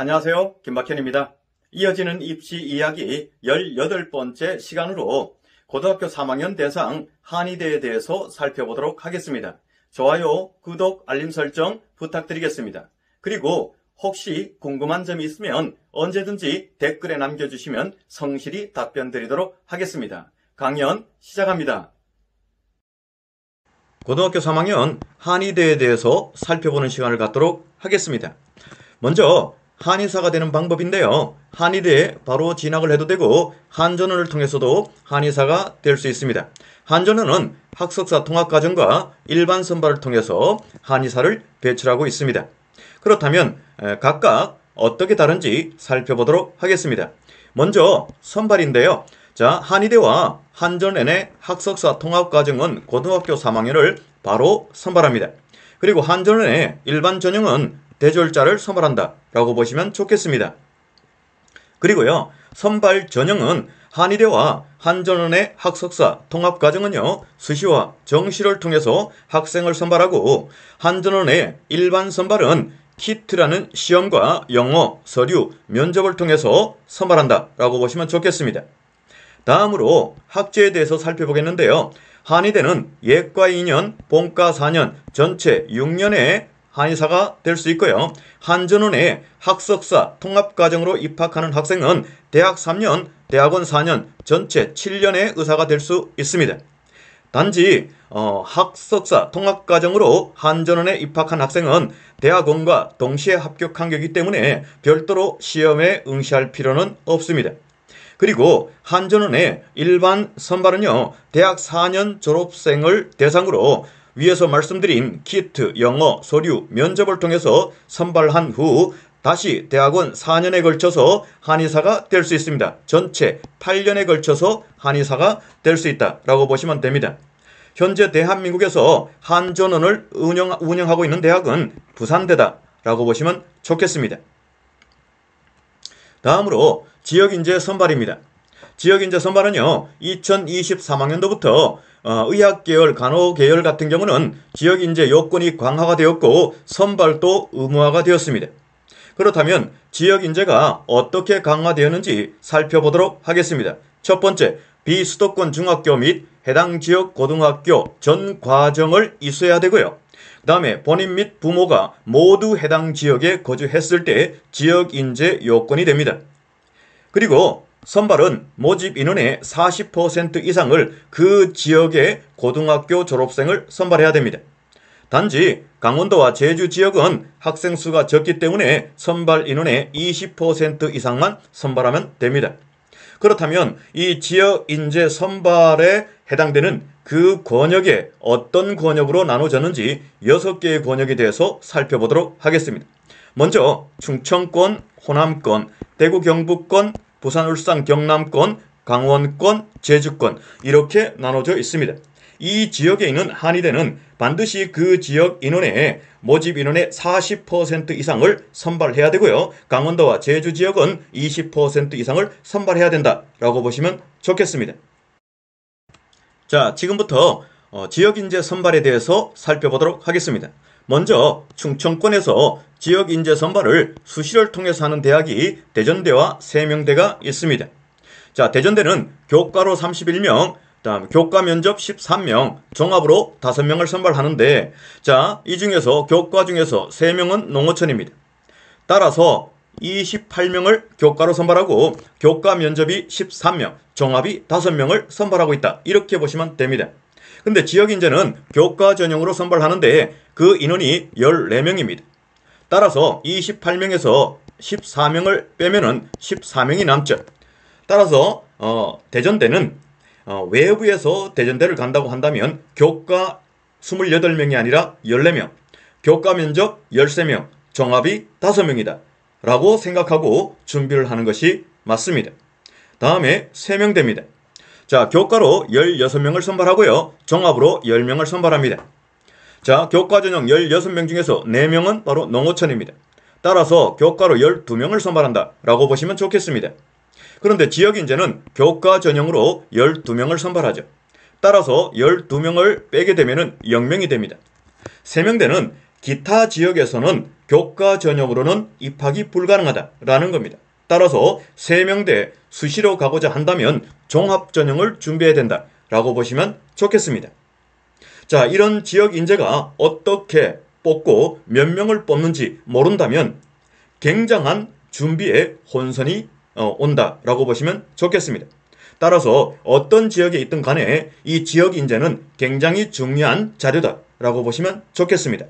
안녕하세요. 김박현입니다. 이어지는 입시 이야기 18번째 시간으로 고등학교 3학년 대상 한의대에 대해서 살펴보도록 하겠습니다. 좋아요, 구독, 알림 설정 부탁드리겠습니다. 그리고 혹시 궁금한 점이 있으면 언제든지 댓글에 남겨주시면 성실히 답변 드리도록 하겠습니다. 강연 시작합니다. 고등학교 3학년 한의대에 대해서 살펴보는 시간을 갖도록 하겠습니다. 먼저 한의사가 되는 방법인데요. 한의대에 바로 진학을 해도 되고 한전원을 통해서도 한의사가 될 수 있습니다. 한전원은 학석사 통합과정과 일반 선발을 통해서 한의사를 배출하고 있습니다. 그렇다면 각각 어떻게 다른지 살펴보도록 하겠습니다. 먼저 선발인데요. 자, 한의대와 한전원의 학석사 통합과정은 고등학교 3학년을 바로 선발합니다. 그리고 한전원의 일반 전형은 대졸자를 선발한다 라고 보시면 좋겠습니다. 그리고요, 선발 전형은 한의대와 한전원의 학석사 통합과정은요, 수시와 정시를 통해서 학생을 선발하고 한전원의 일반 선발은 키트라는 시험과 영어, 서류, 면접을 통해서 선발한다 라고 보시면 좋겠습니다. 다음으로 학제에 대해서 살펴보겠는데요. 한의대는 예과 2년, 본과 4년, 전체 6년의 한의사가 될 수 있고요. 한전원의 학석사 통합과정으로 입학하는 학생은 대학 3년, 대학원 4년, 전체 7년의 의사가 될 수 있습니다. 단지 학석사 통합과정으로 한전원에 입학한 학생은 대학원과 동시에 합격한 거기 때문에 별도로 시험에 응시할 필요는 없습니다. 그리고 한전원의 일반 선발은요, 대학 4년 졸업생을 대상으로 위에서 말씀드린 키트, 영어, 서류, 면접을 통해서 선발한 후 다시 대학원 4년에 걸쳐서 한의사가 될 수 있습니다. 전체 8년에 걸쳐서 한의사가 될 수 있다라고 보시면 됩니다. 현재 대한민국에서 한전원을 운영하고 있는 대학은 부산대다라고 보시면 좋겠습니다. 다음으로 지역인재 선발입니다. 지역인재 선발은요, 2023학년도부터 의학계열, 간호계열 같은 경우는 지역인재 요건이 강화가 되었고 선발도 의무화가 되었습니다. 그렇다면 지역인재가 어떻게 강화되었는지 살펴보도록 하겠습니다. 첫 번째, 비수도권 중학교 및 해당 지역 고등학교 전 과정을 이수해야 되고요. 그 다음에 본인 및 부모가 모두 해당 지역에 거주했을 때 지역인재 요건이 됩니다. 그리고 선발은 모집 인원의 40% 이상을 그 지역의 고등학교 졸업생을 선발해야 됩니다. 단지 강원도와 제주 지역은 학생 수가 적기 때문에 선발 인원의 20% 이상만 선발하면 됩니다. 그렇다면 이 지역 인재 선발에 해당되는 그 권역에 어떤 권역으로 나눠졌는지 6개의 권역에 대해서 살펴보도록 하겠습니다. 먼저 충청권, 호남권, 대구 경북권, 부산, 울산, 경남권, 강원권, 제주권 이렇게 나눠져 있습니다. 이 지역에 있는 한의대는 반드시 그 지역 인원의 모집 인원의 40% 이상을 선발해야 되고요. 강원도와 제주 지역은 20% 이상을 선발해야 된다라고 보시면 좋겠습니다. 자, 지금부터 지역인재 선발에 대해서 살펴보도록 하겠습니다. 먼저 충청권에서 지역인재 선발을 수시를 통해서 하는 대학이 대전대와 세명대가 있습니다. 자, 대전대는 교과로 31명, 다음 교과 면접 13명, 종합으로 5명을 선발하는데, 자, 이 중에서 교과 중에서 3명은 농어촌입니다. 따라서 28명을 교과로 선발하고 교과 면접이 13명, 종합이 5명을 선발하고 있다. 이렇게 보시면 됩니다. 근데 지역인재는 교과 전형으로 선발하는데 그 인원이 14명입니다. 따라서 28명에서 14명을 빼면은 14명이 남죠. 따라서 대전대는 외부에서 대전대를 간다고 한다면 교과 28명이 아니라 14명, 교과 면접 13명, 종합이 5명이다 라고 생각하고 준비를 하는 것이 맞습니다. 다음에 세명대입니다. 자, 교과로 16명을 선발하고요. 종합으로 10명을 선발합니다. 자, 교과 전형 16명 중에서 4명은 바로 농어촌입니다. 따라서 교과로 12명을 선발한다 라고 보시면 좋겠습니다. 그런데 지역인재는 교과 전형으로 12명을 선발하죠. 따라서 12명을 빼게 되면 0명이 됩니다. 세명대는 기타 지역에서는 교과 전형으로는 입학이 불가능하다라는 겁니다. 따라서 세명대 수시로 가고자 한다면 종합 전형을 준비해야 된다라고 보시면 좋겠습니다. 자, 이런 지역 인재가 어떻게 뽑고 몇 명을 뽑는지 모른다면 굉장한 준비에 혼선이 온다라고 보시면 좋겠습니다. 따라서 어떤 지역에 있든 간에 이 지역 인재는 굉장히 중요한 자료다라고 보시면 좋겠습니다.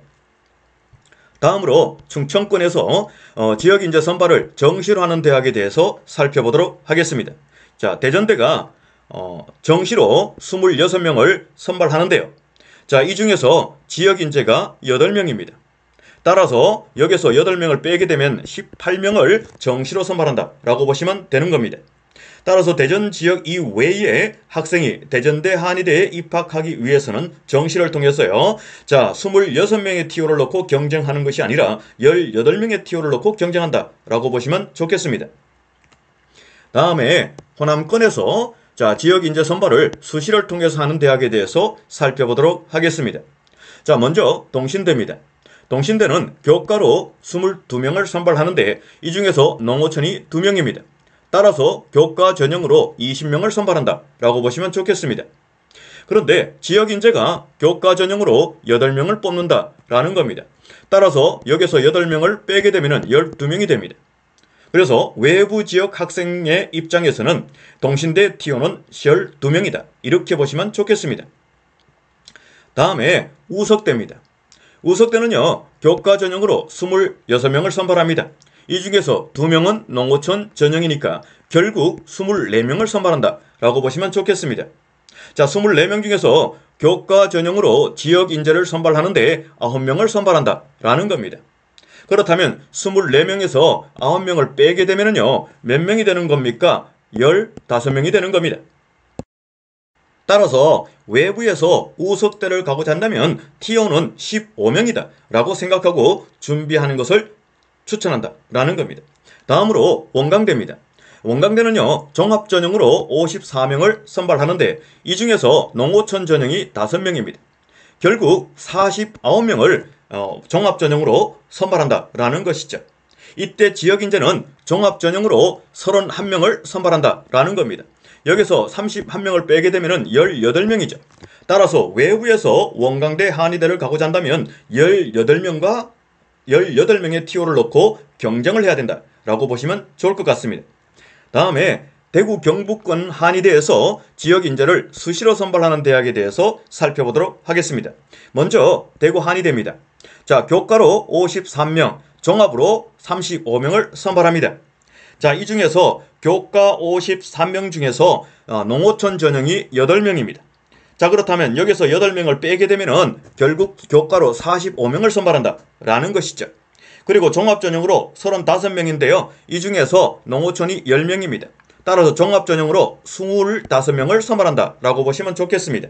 다음으로 충청권에서 지역 인재 선발을 정시로 하는 대학에 대해서 살펴보도록 하겠습니다. 자, 대전대가 정시로 26명을 선발하는데요. 자, 이 중에서 지역 인재가 8명입니다. 따라서 여기서 8명을 빼게 되면 18명을 정시로 선발한다라고 보시면 되는 겁니다. 따라서 대전 지역 이외의 학생이 대전대 한의대에 입학하기 위해서는 정시를 통해서요. 자, 26명의 TO를 놓고 경쟁하는 것이 아니라 18명의 TO를 놓고 경쟁한다라고 보시면 좋겠습니다. 다음에 호남권에서 자, 지역 인재 선발을 수시를 통해서 하는 대학에 대해서 살펴보도록 하겠습니다. 자, 먼저 동신대입니다. 동신대는 교과로 22명을 선발하는데 이 중에서 농어촌이 2명입니다. 따라서 교과 전형으로 20명을 선발한다라고 보시면 좋겠습니다. 그런데 지역 인재가 교과 전형으로 8명을 뽑는다라는 겁니다. 따라서 여기서 8명을 빼게 되면 12명이 됩니다. 그래서 외부 지역 학생의 입장에서는 동신대 TO는 12명이다. 이렇게 보시면 좋겠습니다. 다음에 우석대입니다. 우석대는요, 교과 전형으로 26명을 선발합니다. 이 중에서 2명은 농어촌 전형이니까 결국 24명을 선발한다 라고 보시면 좋겠습니다. 자, 24명 중에서 교과 전형으로 지역 인재를 선발하는데 9명을 선발한다 라는 겁니다. 그렇다면 24명에서 9명을 빼게 되면요, 몇 명이 되는 겁니까? 15명이 되는 겁니다. 따라서 외부에서 우석대를 가고자 한다면 TO는 15명이다 라고 생각하고 준비하는 것을 추천한다 라는 겁니다. 다음으로 원광대입니다. 원광대는요, 종합전형으로 54명을 선발하는데 이 중에서 농어촌 전형이 5명입니다. 결국 49명을 종합전형으로 선발한다 라는 것이죠. 이때 지역인재는 종합전형으로 31명을 선발한다 라는 겁니다. 여기서 31명을 빼게 되면 18명이죠. 따라서 외부에서 원광대 한의대를 가고자 한다면 18명의 TO를 놓고 경쟁을 해야 된다라고 보시면 좋을 것 같습니다. 다음에 대구 경북권 한의대에서 지역 인재를 수시로 선발하는 대학에 대해서 살펴보도록 하겠습니다. 먼저 대구 한의대입니다. 자, 교과로 53명, 종합으로 35명을 선발합니다. 자, 이 중에서 교과 53명 중에서 농어촌 전형이 8명입니다. 자, 그렇다면 여기서 8명을 빼게 되면은 결국 교과로 45명을 선발한다 라는 것이죠. 그리고 종합전형으로 35명인데요. 이 중에서 농어촌이 10명입니다. 따라서 종합전형으로 25명을 선발한다 라고 보시면 좋겠습니다.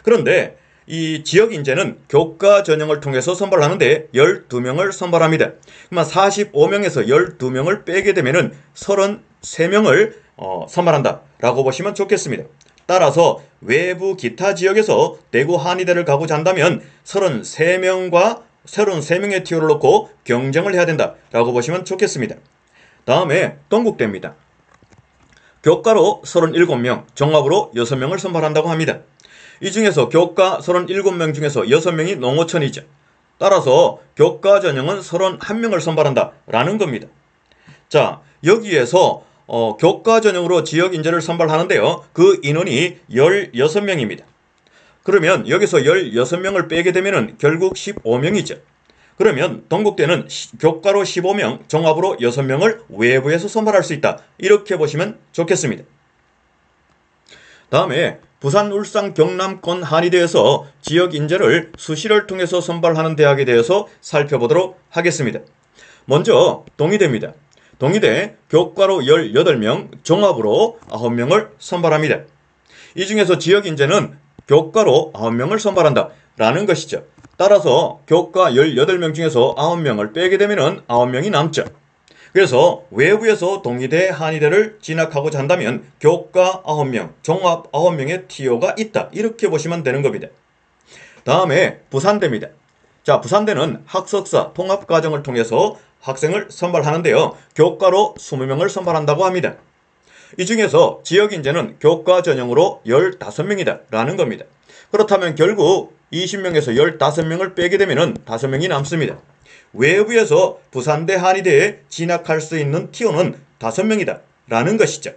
그런데 이 지역 인재는 교과 전형을 통해서 선발하는데 12명을 선발합니다. 그러면 45명에서 12명을 빼게 되면은 33명을 선발한다 라고 보시면 좋겠습니다. 따라서 외부 기타 지역에서 대구 한의대를 가고자 한다면 33명의 TO를 놓고 경쟁을 해야 된다라고 보시면 좋겠습니다. 다음에 동국대입니다. 교과로 37명, 종합으로 6명을 선발한다고 합니다. 이 중에서 교과 37명 중에서 6명이 농어촌이죠. 따라서 교과 전형은 31명을 선발한다라는 겁니다. 자, 여기에서 교과 전형으로 지역 인재를 선발하는데요. 그 인원이 16명입니다. 그러면 여기서 16명을 빼게 되면 결국 15명이죠. 그러면 동국대는 교과로 15명, 종합으로 6명을 외부에서 선발할 수 있다. 이렇게 보시면 좋겠습니다. 다음에 부산, 울산, 경남권 한의대에서 지역 인재를 수시를 통해서 선발하는 대학에 대해서 살펴보도록 하겠습니다. 먼저 동의대입니다. 동의대 교과로 18명, 종합으로 9명을 선발합니다. 이 중에서 지역 인재는 교과로 9명을 선발한다 라는 것이죠. 따라서 교과 18명 중에서 9명을 빼게 되면 9명이 남죠. 그래서 외부에서 동의대, 한의대를 진학하고자 한다면 교과 9명, 종합 9명의 TO가 있다. 이렇게 보시면 되는 겁니다. 다음에 부산대입니다. 자, 부산대는 학석사 통합과정을 통해서 학생을 선발하는데요. 교과로 20명을 선발한다고 합니다. 이 중에서 지역인재는 교과 전형으로 15명이다 라는 겁니다. 그렇다면 결국 20명에서 15명을 빼게 되면 5명이 남습니다. 외부에서 부산대 한의대에 진학할 수 있는 T.O는 5명이다 라는 것이죠.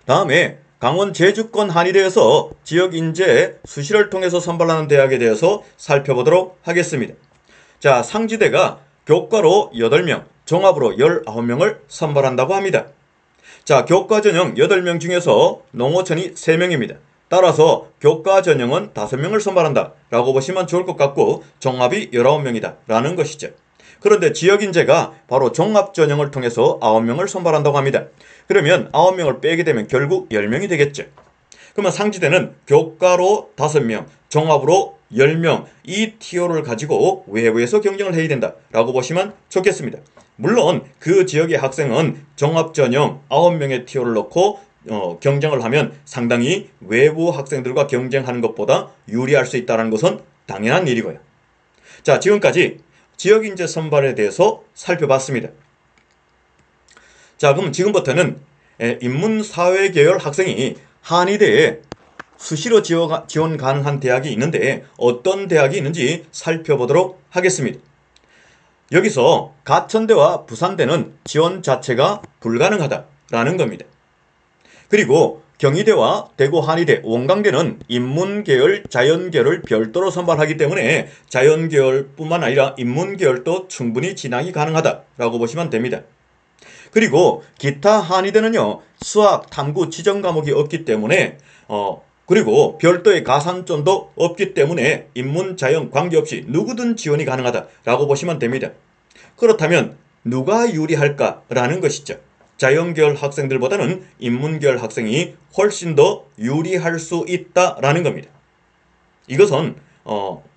다음에 강원 제주권 한의대에서 지역인재 수시를 통해서 선발하는 대학에 대해서 살펴보도록 하겠습니다. 자, 상지대가 교과로 8명, 종합으로 19명을 선발한다고 합니다. 자, 교과 전형 8명 중에서 농어촌이 3명입니다. 따라서 교과 전형은 5명을 선발한다 라고 보시면 좋을 것 같고 종합이 19명이다 라는 것이죠. 그런데 지역인재가 바로 종합전형을 통해서 9명을 선발한다고 합니다. 그러면 9명을 빼게 되면 결국 10명이 되겠죠. 그러면 상지대는 교과로 5명, 종합으로 10명 이 T.O를 가지고 외부에서 경쟁을 해야 된다 라고 보시면 좋겠습니다. 물론 그 지역의 학생은 종합전형 9명의 T.O를 넣고 경쟁을 하면 상당히 외부 학생들과 경쟁하는 것보다 유리할 수 있다는 것은 당연한 일이고요. 자, 지금까지 지역인재 선발에 대해서 살펴봤습니다. 자, 그럼 지금부터는 인문사회계열 학생이 한의대에 수시로 지원 가능한 대학이 있는데 어떤 대학이 있는지 살펴보도록 하겠습니다. 여기서 가천대와 부산대는 지원 자체가 불가능하다라는 겁니다. 그리고 경희대와 대구 한의대, 원광대는 인문계열, 자연계열을 별도로 선발하기 때문에 자연계열뿐만 아니라 인문계열도 충분히 진학이 가능하다라고 보시면 됩니다. 그리고 기타 한의대는요, 수학, 탐구, 지정 과목이 없기 때문에 그리고 별도의 가산점도 없기 때문에 인문, 자연 관계없이 누구든 지원이 가능하다라고 보시면 됩니다. 그렇다면 누가 유리할까라는 것이죠. 자연계열 학생들보다는 인문계열 학생이 훨씬 더 유리할 수 있다라는 겁니다. 이것은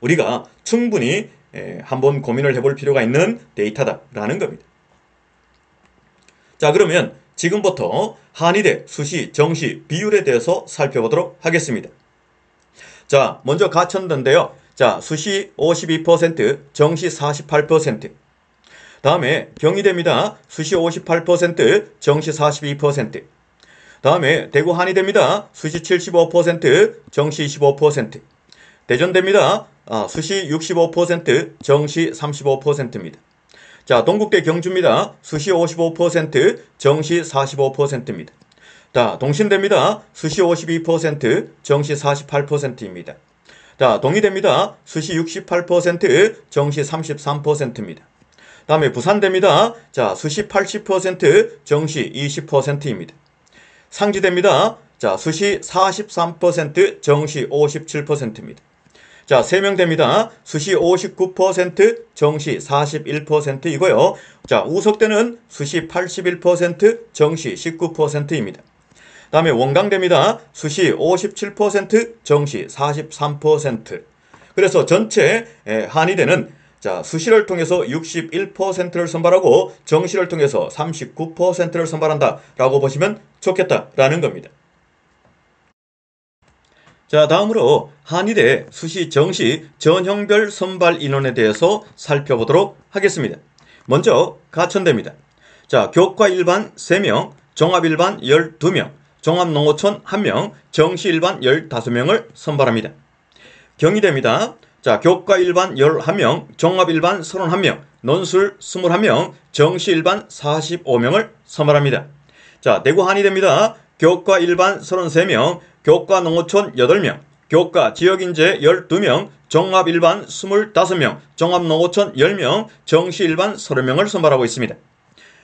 우리가 충분히 한번 고민을 해볼 필요가 있는 데이터다라는 겁니다. 자, 그러면 지금부터 한의대 수시, 정시 비율에 대해서 살펴보도록 하겠습니다. 자, 먼저 가천대인데요. 자, 수시 52%, 정시 48%. 다음에 경희대입니다. 수시 58%, 정시 42%. 다음에 대구 한의대입니다. 수시 75%, 정시 25%. 대전대입니다. 수시 65%, 정시 35%입니다. 자, 동국대 경주입니다. 수시 55%, 정시 45%입니다. 자, 동신대입니다. 수시 52%, 정시 48%입니다. 자, 동의대입니다. 수시 68%, 정시 33%입니다. 다음에 부산대입니다. 자, 수시 80%, 정시 20%입니다. 상지대입니다. 자, 수시 43%, 정시 57%입니다. 자, 세명대입니다. 수시 59%, 정시 41%이고요. 자, 우석대는 수시 81%, 정시 19%입니다. 다음에 원광대입니다. 수시 57%, 정시 43%. 그래서 전체 한의대는 자, 수시를 통해서 61%를 선발하고 정시를 통해서 39%를 선발한다라고 보시면 좋겠다라는 겁니다. 자, 다음으로 한의대 수시 정시 전형별 선발 인원에 대해서 살펴보도록 하겠습니다. 먼저 가천대입니다. 자, 교과 일반 3명, 종합 일반 12명, 종합 농어촌 1명, 정시 일반 15명을 선발합니다. 경희대입니다. 자, 교과 일반 11명, 종합 일반 31명, 논술 21명, 정시 일반 45명을 선발합니다. 자, 대구 한의대입니다. 교과 일반 33명, 교과 농어촌 8명, 교과 지역인재 12명, 종합 일반 25명, 종합 농어촌 10명, 정시 일반 30명을 선발하고 있습니다.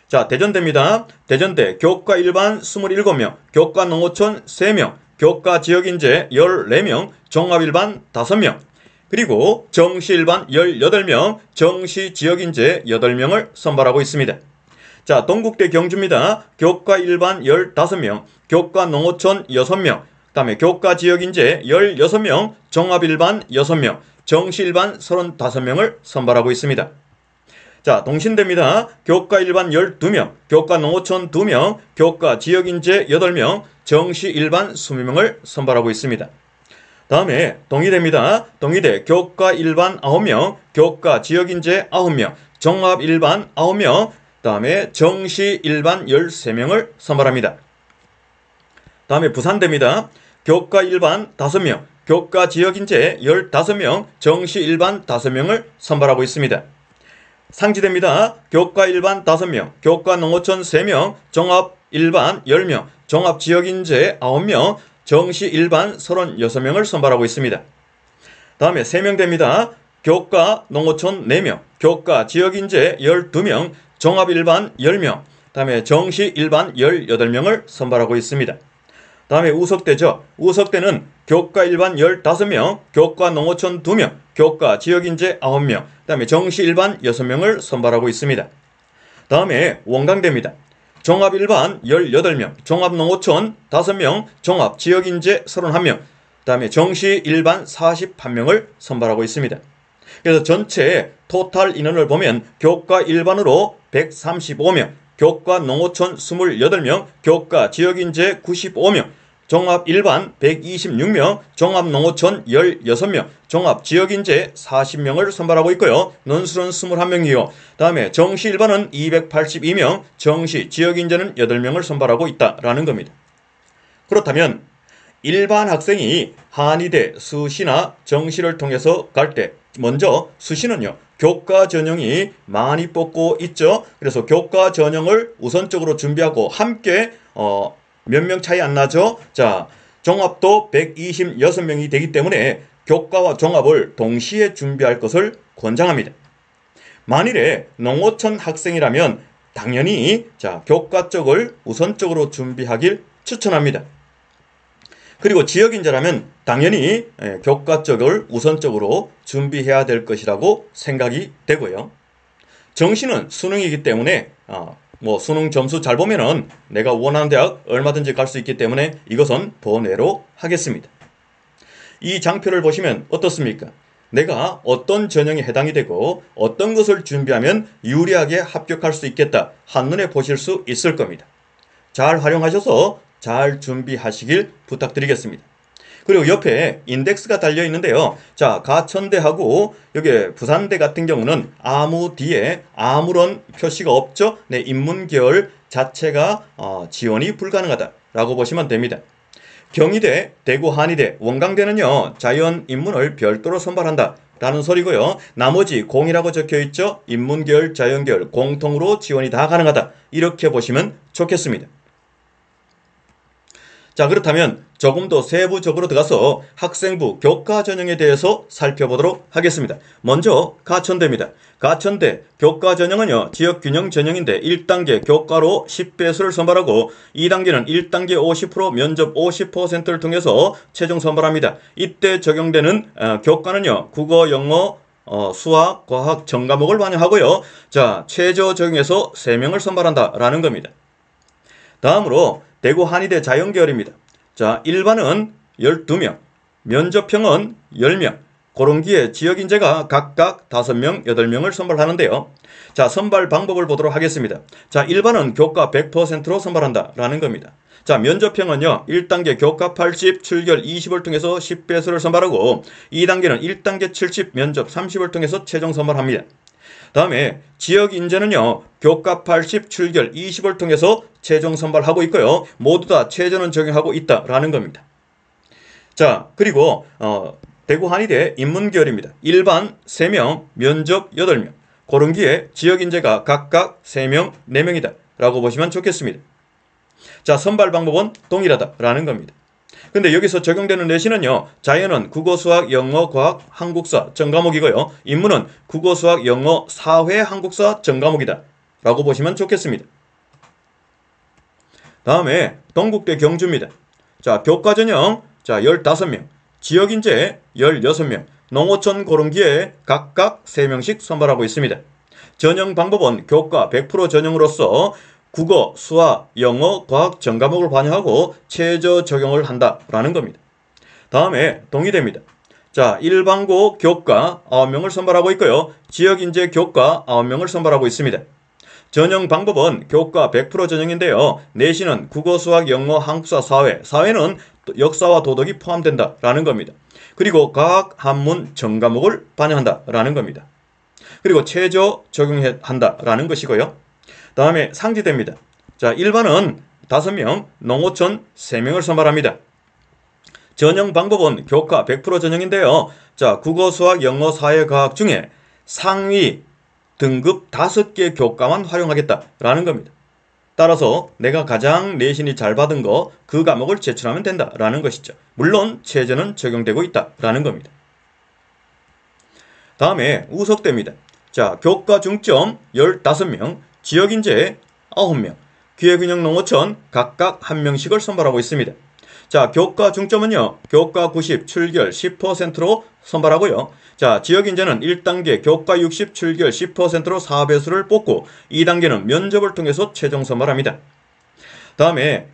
자, 대전대입니다. 대전대 교과 일반 27명, 교과 농어촌 3명, 교과 지역인재 14명, 종합 일반 5명, 그리고 정시 일반 18명, 정시 지역인재 8명을 선발하고 있습니다. 자, 동국대 경주입니다. 교과 일반 15명, 교과 농어촌 6명, 그 다음에 교과 지역인재 16명, 종합 일반 6명, 정시 일반 35명을 선발하고 있습니다. 자, 동신대입니다. 교과 일반 12명, 교과 농어촌 2명, 교과 지역인재 8명, 정시 일반 20명을 선발하고 있습니다. 다음에 동의대입니다. 동의대 교과 일반 9명, 교과 지역인재 9명, 종합 일반 9명, 다음에 정시 일반 13명을 선발합니다. 다음에 부산대입니다. 교과 일반 5명, 교과 지역인재 15명, 정시 일반 5명을 선발하고 있습니다. 상지대입니다. 교과 일반 5명, 교과 농어촌 3명, 종합 일반 10명, 종합 지역인재 9명, 정시 일반 36명을 선발하고 있습니다. 다음에 세명대입니다. 교과 농어촌 4명, 교과 지역인재 12명, 종합 일반 10명, 다음에 정시 일반 18명을 선발하고 있습니다. 다음에 우석대죠. 우석대는 교과 일반 15명, 교과 농어촌 2명, 교과 지역인재 9명, 다음에 정시 일반 6명을 선발하고 있습니다. 다음에 원광대입니다. 종합 일반 18명, 종합 농어촌 5명, 종합 지역인재 31명, 다음에 정시 일반 41명을 선발하고 있습니다. 그래서 전체 토탈 인원을 보면 교과 일반으로 135명, 교과 농어촌 28명, 교과 지역인재 95명, 종합 일반 126명, 종합 농어촌 16명, 종합 지역인재 40명을 선발하고 있고요. 논술은 21명이요. 다음에 정시 일반은 282명, 정시 지역인재는 8명을 선발하고 있다라는 겁니다. 그렇다면 일반 학생이 한의대, 수시나 정시를 통해서 갈 때 먼저 수시는요. 교과 전형이 많이 뽑고 있죠. 그래서 교과 전형을 우선적으로 준비하고 함께 몇 명 차이 안 나죠? 자, 종합도 126명이 되기 때문에 교과와 종합을 동시에 준비할 것을 권장합니다. 만일에 농어촌 학생이라면 당연히 교과 쪽을 우선적으로 준비하길 추천합니다. 그리고 지역인재라면 당연히 교과 쪽을 우선적으로 준비해야 될 것이라고 생각이 되고요. 정시는 수능이기 때문에 수능 점수 잘 보면은 내가 원하는 대학 얼마든지 갈 수 있기 때문에 이것은 번외로 하겠습니다. 이 장표를 보시면 어떻습니까? 내가 어떤 전형에 해당이 되고 어떤 것을 준비하면 유리하게 합격할 수 있겠다 한눈에 보실 수 있을 겁니다. 잘 활용하셔서 잘 준비하시길 부탁드리겠습니다. 그리고 옆에 인덱스가 달려 있는데요. 자, 가천대하고 여기 부산대 같은 경우는 아무 뒤에 아무런 표시가 없죠. 네, 인문계열 자체가 지원이 불가능하다라고 보시면 됩니다. 경희대, 대구 한의대, 원광대는요. 자연 인문을 별도로 선발한다 라는 소리고요. 나머지 공이라고 적혀있죠. 인문계열, 자연계열 공통으로 지원이 다 가능하다 이렇게 보시면 좋겠습니다. 자, 그렇다면 조금 더 세부적으로 들어가서 학생부 교과 전형에 대해서 살펴보도록 하겠습니다. 먼저 가천대입니다. 가천대 교과 전형은요. 지역균형 전형인데 1단계 교과로 10배수를 선발하고 2단계는 1단계 50% 면접 50%를 통해서 최종 선발합니다. 이때 적용되는 교과는요. 국어, 영어, 수학, 과학, 전과목을 반영하고요. 자, 최저 적용해서 3명을 선발한다라는 겁니다. 다음으로 대구 한의대 자연계열입니다. 자, 일반은 12명, 면접형은 10명, 고른기에 지역인재가 각각 5명, 8명을 선발하는데요. 자, 선발 방법을 보도록 하겠습니다. 자, 일반은 교과 100%로 선발한다라는 겁니다. 자, 면접형은요, 1단계 교과 80, 출결 20을 통해서 10배수를 선발하고 2단계는 1단계 70, 면접 30을 통해서 최종 선발합니다. 다음에 지역인재는요. 교과 80, 출결 20을 통해서 최종 선발하고 있고요. 모두 다 최저는 적용하고 있다라는 겁니다. 자, 그리고 대구 한의대 인문계열입니다. 일반 3명, 면접 8명. 고른기에 지역인재가 각각 3명, 4명이다 라고 보시면 좋겠습니다. 자, 선발 방법은 동일하다라는 겁니다. 근데 여기서 적용되는 내신은요. 자연은 국어, 수학, 영어, 과학, 한국사, 전과목이고요. 인문은 국어, 수학, 영어, 사회, 한국사, 전과목이다 라고 보시면 좋겠습니다. 다음에 동국대 경주입니다. 자, 교과 전형 15명, 지역인재 16명, 농어촌 고른기에 각각 3명씩 선발하고 있습니다. 전형 방법은 교과 100% 전형으로서 국어, 수학, 영어, 과학, 전과목을 반영하고 최저 적용을 한다라는 겁니다. 다음에 동의대입니다. 자, 일반고 교과 9명을 선발하고 있고요. 지역인재 교과 9명을 선발하고 있습니다. 전형 방법은 교과 100% 전형인데요. 내신은 국어, 수학, 영어, 한국사, 사회. 사회는 역사와 도덕이 포함된다라는 겁니다. 그리고 과학, 한문, 전과목을 반영한다라는 겁니다. 그리고 최저 적용한다라는 것이고요. 다음에 상지대입니다. 자, 일반은 5명, 농어촌 3명을 선발합니다. 전형 방법은 교과 100% 전형인데요. 자, 국어, 수학, 영어, 사회, 과학 중에 상위 등급 5개 교과만 활용하겠다라는 겁니다. 따라서 내가 가장 내신이 잘 받은 거 그 과목을 제출하면 된다라는 것이죠. 물론 최저는 적용되고 있다라는 겁니다. 다음에 우석대입니다. 자, 교과 중점 15명, 지역인재 9명, 기회균형 농어촌 각각 1명씩을 선발하고 있습니다. 자, 교과 중점은요, 교과 90, 출결 10%로 선발하고요. 자, 지역인재는 1단계 교과 60, 출결 10%로 4배수를 뽑고 2단계는 면접을 통해서 최종 선발합니다. 다음에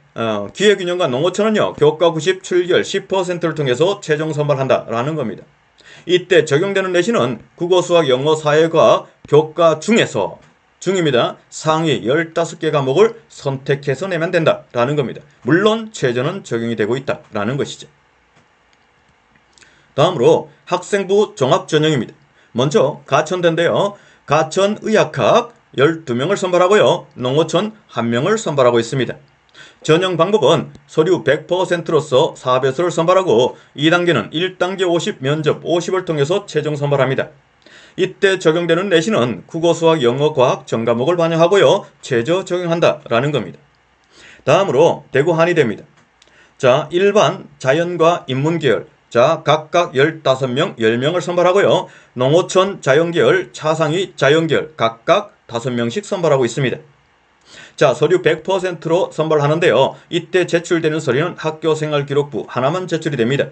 기회균형과 농어촌은요, 교과 90, 출결 10%를 통해서 최종 선발한다라는 겁니다. 이때 적용되는 내신은 국어, 수학, 영어, 사회과학 교과 중입니다. 상위 15개 과목을 선택해서 내면 된다라는 겁니다. 물론 최저는 적용이 되고 있다라는 것이죠. 다음으로 학생부 종합전형입니다. 먼저 가천대인데요. 가천의학학 12명을 선발하고요. 농어촌 1명을 선발하고 있습니다. 전형 방법은 서류 100%로서 4배수를 선발하고 2단계는 1단계 50 면접 50을 통해서 최종 선발합니다. 이때 적용되는 내신은 국어, 수학, 영어, 과학 전과목을 반영하고요. 최저 적용한다라는 겁니다. 다음으로 대구 한의대입니다. 자, 일반, 자연과 인문계열. 자, 각각 15명, 10명을 선발하고요. 농어촌 자연계열, 차상위 자연계열 각각 5명씩 선발하고 있습니다. 자, 서류 100%로 선발하는데요. 이때 제출되는 서류는 학교생활기록부 하나만 제출이 됩니다.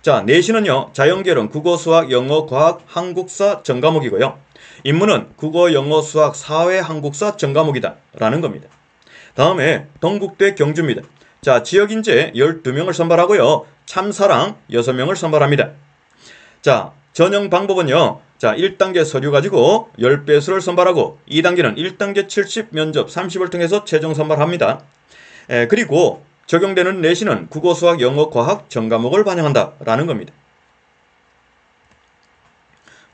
자, 내신은요, 자연계열은 국어, 수학, 영어, 과학, 한국사 전과목이고요. 인문은 국어, 영어, 수학, 사회, 한국사 전과목이다 라는 겁니다. 다음에 동국대 경주입니다. 자, 지역인재 12명을 선발하고요. 참사랑 6명을 선발합니다. 자, 전형 방법은요. 자, 1단계 서류 가지고 10배수를 선발하고 2단계는 1단계 70 면접 30을 통해서 최종 선발합니다. 그리고 적용되는 내신은 국어, 수학, 영어, 과학 전과목을 반영한다라는 겁니다.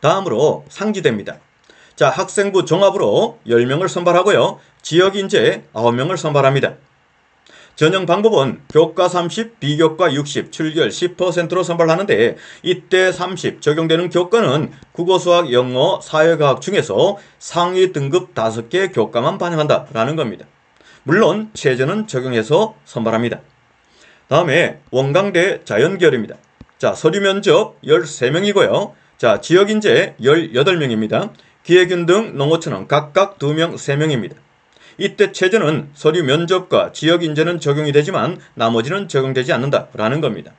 다음으로 상지대입니다. 자, 학생부 종합으로 10명을 선발하고요. 지역인재 9명을 선발합니다. 전형 방법은 교과 30, 비교과 60, 출결 10%로 선발하는데 이때 30 적용되는 교과는 국어, 수학, 영어, 사회과학 중에서 상위 등급 5개 교과만 반영한다라는 겁니다. 물론 최저는 적용해서 선발합니다. 다음에 원광대 자연계열입니다. 자, 서류 면접 13명이고요. 자, 지역인재 18명입니다. 기회균등 농어촌은 각각 2명, 3명입니다. 이때 최저는 서류 면접과 지역인재는 적용이 되지만 나머지는 적용되지 않는다라는 겁니다.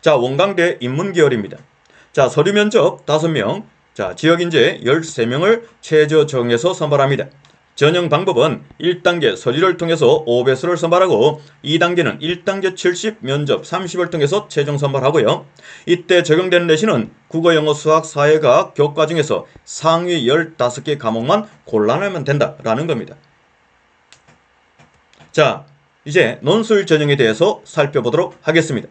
자, 원광대 인문계열입니다. 자, 서류 면접 5명, 자, 지역인재 13명을 최저 적용해서 선발합니다. 전형 방법은 1단계 서류를 통해서 5배수를 선발하고 2단계는 1단계 70 면접 30을 통해서 최종 선발하고요. 이때 적용되는 내신은 국어, 영어, 수학, 사회과학 교과 중에서 상위 15개 과목만 골라내면 된다라는 겁니다. 자, 이제 논술 전형에 대해서 살펴보도록 하겠습니다.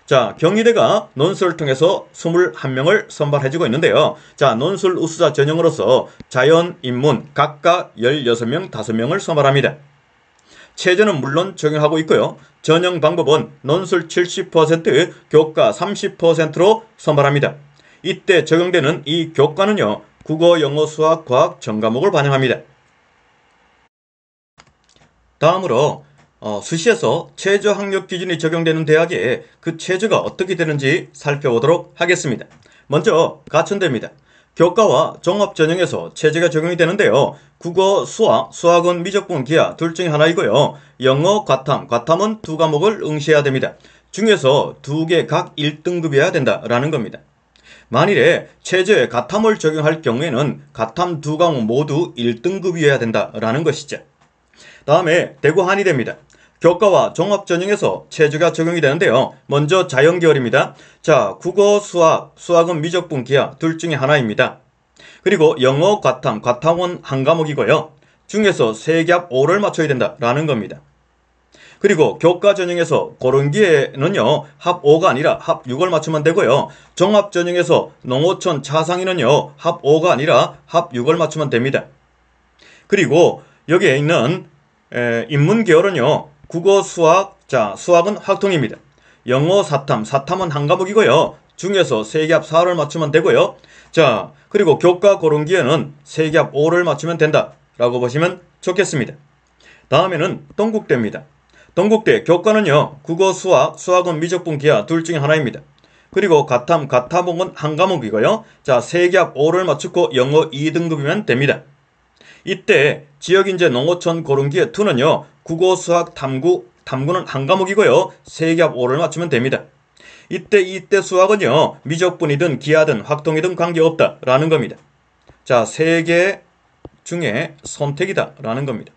자, 경희대가 논술을 통해서 21명을 선발해주고 있는데요. 자, 논술 우수자 전형으로서 자연, 인문 각각 16명, 5명을 선발합니다. 최저는 물론 적용하고 있고요. 전형 방법은 논술 70%, 교과 30%로 선발합니다. 이때 적용되는 이 교과는요, 국어, 영어, 수학, 과학 전과목을 반영합니다. 다음으로 수시에서 최저 학력 기준이 적용되는 대학에 그 최저가 어떻게 되는지 살펴보도록 하겠습니다. 먼저 가천대입니다. 교과와 종합전형에서 최저가 적용이 되는데요. 국어, 수학은 미적분, 기하 둘 중에 하나이고요. 영어, 과탐은 2과목을 응시해야 됩니다. 중에서 2개 각 1등급이어야 된다라는 겁니다. 만일에 최저에 과탐을 적용할 경우에는 과탐 2과목 모두 1등급이어야 된다라는 것이죠. 다음에 대구 한의대입니다. 교과와 종합전형에서 최저가 적용이 되는데요. 먼저 자연계열입니다. 자, 국어, 수학은 미적분, 기하 둘 중에 하나입니다. 그리고 영어, 과탐은 한 과목이고요. 중에서 세기합 5를 맞춰야 된다라는 겁니다. 그리고 교과 전형에서 고른 기에는요, 합 5가 아니라 합 6을 맞추면 되고요. 종합 전형에서 농어촌 차상위는요, 합 5가 아니라 합 6을 맞추면 됩니다. 그리고 여기에 있는 인문 계열은요, 국어, 수학, 자, 수학은 확통입니다. 영어, 사탐은 한 과목이고요. 중에서 세기합 4를 맞추면 되고요. 자, 그리고 교과 고른 기에는 세기합 5를 맞추면 된다라고 보시면 좋겠습니다. 다음에는 동국대입니다. 동국대 교과는요, 국어, 수학은 미적분, 기하 둘 중에 하나입니다. 그리고 가탐은 한 과목이고요. 자, 세기합 5를 맞추고 영어 2등급이면 됩니다. 이때 지역인재 농어촌 고른기의 2는요, 국어, 수학, 탐구는 한 과목이고요. 세기합 5를 맞추면 됩니다. 이때 수학은요, 미적분이든 기하든 확통이든 관계없다라는 겁니다. 자, 세 개 중에 선택이다라는 겁니다.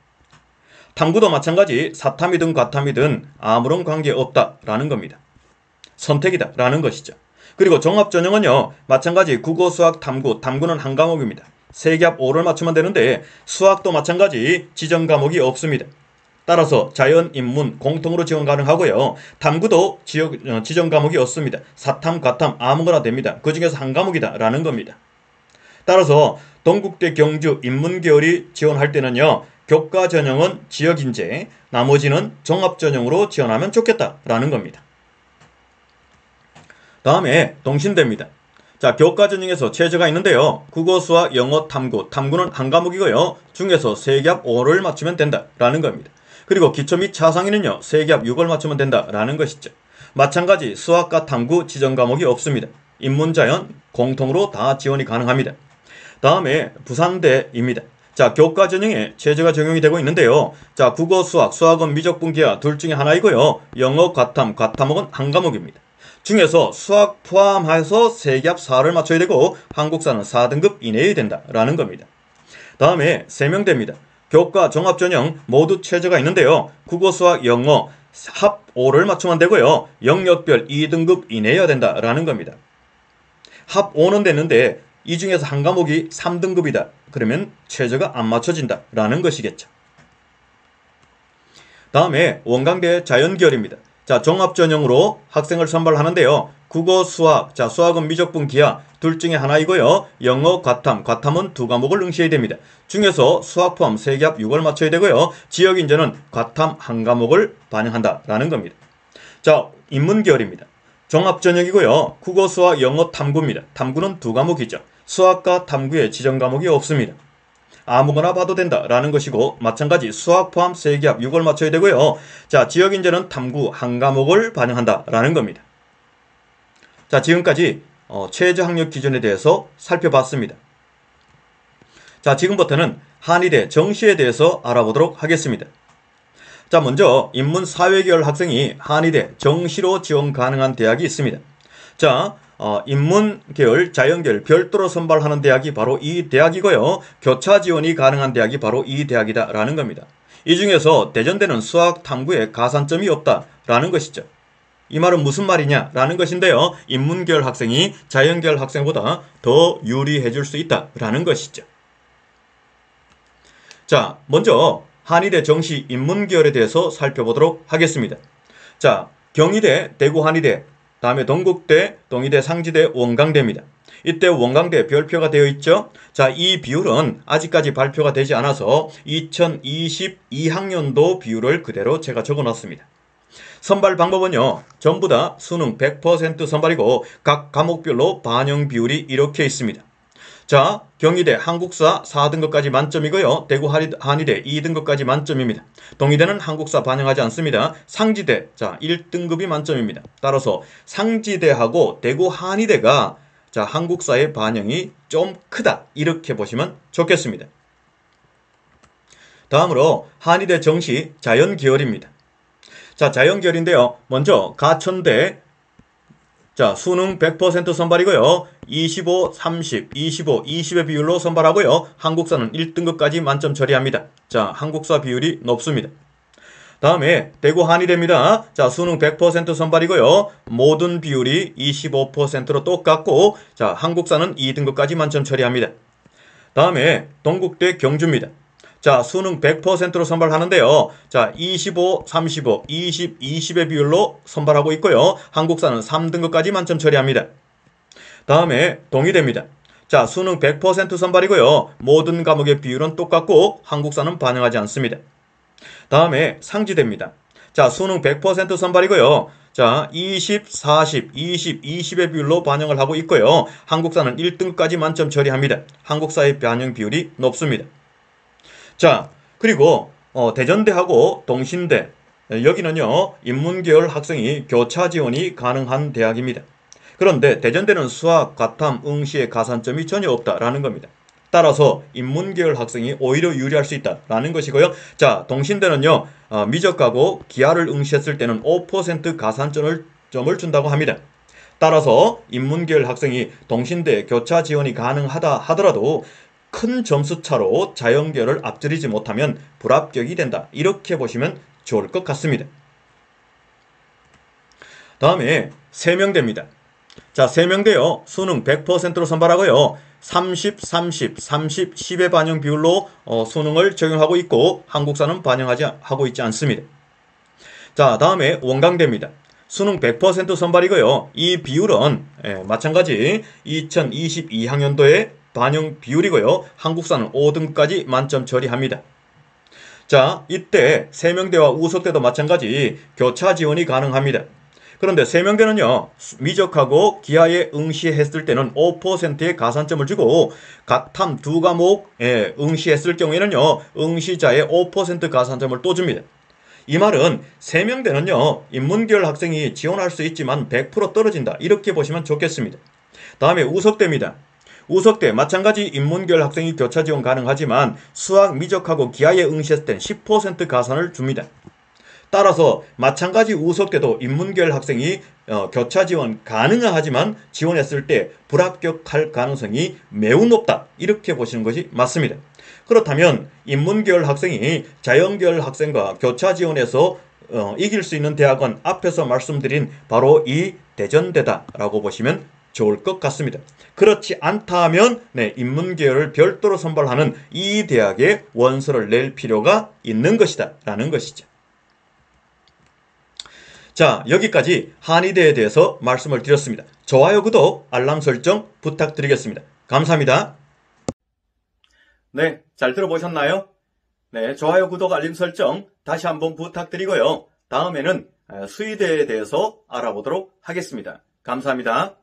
탐구도 마찬가지 사탐이든 과탐이든 아무런 관계없다라는 겁니다. 선택이다라는 것이죠. 그리고 종합전형은요, 마찬가지 국어, 수학, 탐구는 한 과목입니다. 세기합 5를 맞추면 되는데 수학도 마찬가지 지정 과목이 없습니다. 따라서 자연, 인문 공통으로 지원 가능하고요. 탐구도 지정 과목이 없습니다. 사탐, 과탐 아무거나 됩니다. 그 중에서 한 과목이다라는 겁니다. 따라서 동국대 경주 인문계열이 지원할 때는요, 교과 전형은 지역인재, 나머지는 종합전형으로 지원하면 좋겠다라는 겁니다. 다음에 동신대입니다. 자, 교과 전형에서 최저가 있는데요. 국어, 수학, 영어, 탐구는 한 과목이고요. 중에서 세기합 5를 맞추면 된다라는 겁니다. 그리고 기초 및 차상위는요, 세기합 6을 맞추면 된다라는 것이죠. 마찬가지 수학과 탐구 지정 과목이 없습니다. 인문자연 공통으로 다 지원이 가능합니다. 다음에 부산대입니다. 자, 교과 전형에 최저가 적용이 되고 있는데요. 자, 국어, 수학은 미적분, 기하 둘 중에 하나이고요. 영어, 과탐은 한 과목입니다. 중에서 수학 포함해서 세기합 4를 맞춰야 되고 한국사는 4등급 이내에 된다라는 겁니다. 다음에 세명대입니다. 교과 종합전형 모두 최저가 있는데요. 국어, 수학, 영어 합 5를 맞추면 되고요. 영역별 2등급 이내여야 된다라는 겁니다. 합 5는 됐는데 이 중에서 한 과목이 3등급이다. 그러면 최저가 안 맞춰진다라는 것이겠죠. 다음에 원광대 자연계열입니다. 자, 종합전형으로 학생을 선발하는데요. 국어, 수학, 자, 수학은 미적분, 기하 둘 중에 하나이고요. 영어, 과탐은 두 과목을 응시해야 됩니다. 중에서 수학 포함 세기합 6을 맞춰야 되고요. 지역인재는 과탐 한 과목을 반영한다라는 겁니다. 자, 인문계열입니다. 종합전형이고요. 국어, 수학, 영어, 탐구입니다. 탐구는 두 과목이죠. 수학과 탐구에 지정 과목이 없습니다. 아무거나 봐도 된다라는 것이고 마찬가지 수학 포함 세기합 6을 맞춰야 되고요. 자, 지역인재는 탐구 한 과목을 반영한다라는 겁니다. 자, 지금까지 최저 학력 기준에 대해서 살펴봤습니다. 자, 지금부터는 한의대 정시에 대해서 알아보도록 하겠습니다. 자, 먼저 인문사회계열 학생이 한의대 정시로 지원 가능한 대학이 있습니다. 자, 인문계열, 자연계열 별도로 선발하는 대학이 바로 이 대학이고요. 교차 지원이 가능한 대학이 바로 이 대학이다라는 겁니다. 이 중에서 대전대는 수학 탐구에 가산점이 없다라는 것이죠. 이 말은 무슨 말이냐라는 것인데요. 인문계열 학생이 자연계열 학생보다 더 유리해 줄 수 있다라는 것이죠. 자, 먼저 한의대 정시 인문계열에 대해서 살펴보도록 하겠습니다. 자, 경희대, 대구한의대, 다음에 동국대, 동의대, 상지대, 원광대입니다. 이때 원광대 별표가 되어 있죠. 자, 이 비율은 아직까지 발표가 되지 않아서 2022학년도 비율을 그대로 제가 적어놨습니다. 선발 방법은요, 전부 다 수능 100% 선발이고 각 과목별로 반영 비율이 이렇게 있습니다. 자, 경희대 한국사 4등급까지 만점이고요. 대구 한의대 2등급까지 만점입니다. 동의대는 한국사 반영하지 않습니다. 상지대, 자, 1등급이 만점입니다. 따라서 상지대하고 대구 한의대가 자, 한국사의 반영이 좀 크다. 이렇게 보시면 좋겠습니다. 다음으로 한의대 정시 자연계열입니다. 자, 자연계열인데요. 먼저 가천대, 자, 수능 100% 선발이고요. 25, 30, 25, 20의 비율로 선발하고요. 한국사는 1등급까지 만점 처리합니다. 자, 한국사 비율이 높습니다. 다음에 대구 한의대입니다. 자, 수능 100% 선발이고요. 모든 비율이 25%로 똑같고, 자, 한국사는 2등급까지 만점 처리합니다. 다음에 동국대 경주입니다. 자, 수능 100%로 선발하는데요. 자, 25, 35, 20, 20의 비율로 선발하고 있고요. 한국사는 3등급까지 만점 처리합니다. 다음에 동의대입니다. 자, 수능 100% 선발이고요. 모든 과목의 비율은 똑같고 한국사는 반영하지 않습니다. 다음에 상지대입니다. 자, 수능 100% 선발이고요. 자, 20, 40, 20, 20의 비율로 반영을 하고 있고요. 한국사는 1등급까지 만점 처리합니다. 한국사의 반영 비율이 높습니다. 자, 그리고 대전대하고 동신대, 여기는요 인문계열 학생이 교차 지원이 가능한 대학입니다. 그런데 대전대는 수학, 과탐, 응시의 가산점이 전혀 없다라는 겁니다. 따라서 인문계열 학생이 오히려 유리할 수 있다라는 것이고요. 자, 동신대는요 미적하고 기하를 응시했을 때는 5% 가산점을 준다고 합니다. 따라서 인문계열 학생이 동신대 교차 지원이 가능하다 하더라도 큰 점수차로 자연계열을 앞지르지 못하면 불합격이 된다. 이렇게 보시면 좋을 것 같습니다. 다음에 세명대입니다. 자, 세명대요. 수능 100%로 선발하고요. 30, 30, 30, 10의 반영 비율로 수능을 적용하고 있고 한국사는 반영하고 있지 않습니다. 자, 다음에 원광대입니다. 수능 100% 선발이고요. 이 비율은 마찬가지 2022학년도에 반영 비율이고요. 한국사는 5등까지 만점 처리합니다. 자, 이때 세명대와 우석대도 마찬가지 교차 지원이 가능합니다. 그런데 세명대는요 미적하고 기하에 응시했을 때는 5%의 가산점을 주고 과탐 두 과목에 응시했을 경우에는요 응시자의 5% 가산점을 또 줍니다. 이 말은 세명대는요 인문계열 학생이 지원할 수 있지만 100% 떨어진다, 이렇게 보시면 좋겠습니다. 다음에 우석대입니다. 우석대 마찬가지 인문계열 학생이 교차 지원 가능하지만 수학, 미적하고 기하에 응시했을 땐 10% 가산을 줍니다. 따라서 마찬가지 우석대도 인문계열 학생이 교차 지원 가능하지만 지원했을 때 불합격할 가능성이 매우 높다, 이렇게 보시는 것이 맞습니다. 그렇다면 인문계열 학생이 자연계열 학생과 교차 지원해서 이길 수 있는 대학은 앞에서 말씀드린 바로 이 대전대다라고 보시면 좋을 것 같습니다. 그렇지 않다 하면 인문계열을 별도로 선발하는 이 대학에 원서를 낼 필요가 있는 것이다 라는 것이죠. 자, 여기까지 한의대에 대해서 말씀을 드렸습니다. 좋아요, 구독, 알람 설정 부탁드리겠습니다. 감사합니다. 네, 잘 들어보셨나요? 네, 좋아요, 구독, 알림 설정 다시 한번 부탁드리고요. 다음에는 수의대에 대해서 알아보도록 하겠습니다. 감사합니다.